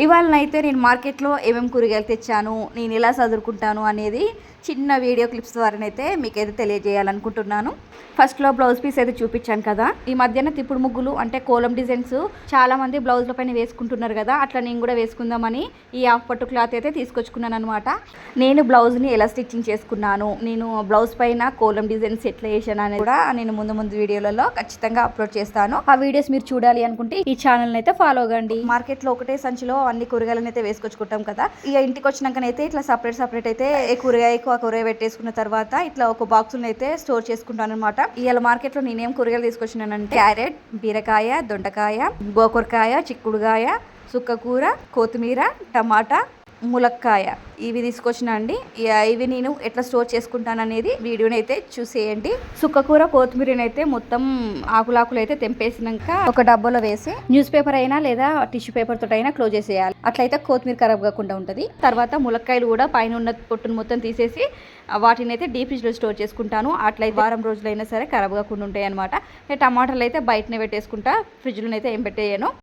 ఇవాళనైతే నేను మార్కెట్లో ఏమేమి కూరగాయలు తెచ్చాను, నేను ఎలా చదువుకుంటాను అనేది చిన్న వీడియో క్లిప్స్ ద్వారానైతే మీకైతే తెలియజేయాలనుకుంటున్నాను. ఫస్ట్లో బ్లౌజ్ పీస్ అయితే చూపించాను కదా. ఈ మధ్యన తిప్పుడు ముగ్గులు అంటే కోలం డిజైన్స్ చాలామంది బ్లౌజ్ల పైన వేసుకుంటున్నారు కదా, అట్లా నేను కూడా వేసుకుందామని ఈ హాఫ్ పట్టు క్లాత్ అయితే తీసుకొచ్చుకున్నాను అనమాట. నేను బ్లౌజ్ని ఎలా స్టిచ్చింగ్ చేసుకున్నాను, నేను బ్లౌజ్ పైన కోలం డిజైన్స్ ఎట్లా వేసాను అనేది కూడా నేను ముందు వీడియోలలో ఖచ్చితంగా అప్లోడ్ చేస్తాను. ఆ వీడియోస్ మీరు చూడాలి అనుకుంటే ఈ ఛానల్ అయితే ఫాలో అవ్వండి. మార్కెట్లో ఒకటే సంచిలో అన్ని కూరగాయలను అయితే వేసుకొచ్చుకుంటాం కదా, ఇక ఇంటికి వచ్చినాకనైతే ఇట్లా సపరేట్ అయితే కూరగాయ పెట్టేసుకున్న తర్వాత ఇట్లా ఒక బాక్సులను అయితే స్టోర్ చేసుకుంటాను అనమాట. ఇవాళ మార్కెట్లో నేనేం కూరగాయలు తీసుకొచ్చినానంటే క్యారెట్, బీరకాయ, దొండకాయ, గోకరకాయ, చిక్కుడుకాయ, సుక్కకూర, కొత్తిమీర, టమాటా, ములక్కాయ ఇవి తీసుకొచ్చిన అండి. ఇవి నేను ఎట్లా స్టోర్ చేసుకుంటాను అనేది వీడియోని అయితే చూసేయండి. సుక్కకూర, కొత్తిమీరని అయితే మొత్తం ఆకులు అయితే తెంపేసినాక ఒక డబ్బాలో వేసి న్యూస్ పేపర్ అయినా లేదా టిష్యూ పేపర్ తోటి అయినా క్లోజ్ చేసేయాలి. అట్లయితే కొత్తిమీర ఖరాబ్ కాకుండా ఉంటుంది. తర్వాత ములక్కాయలు కూడా పైన ఉన్న పొట్టును మొత్తం తీసేసి వాటిని అయితే డీప్ ఫ్రిడ్జ్లో స్టోర్ చేసుకుంటాను. అట్లయితే వారం రోజులైనా సరే ఖరాబ్ కాకుండా ఉంటాయి అనమాట. టమాటాలు అయితే బయటనే పెట్టేసుకుంటా, ఫ్రిడ్జ్లో అయితే ఏం పెట్టేయను.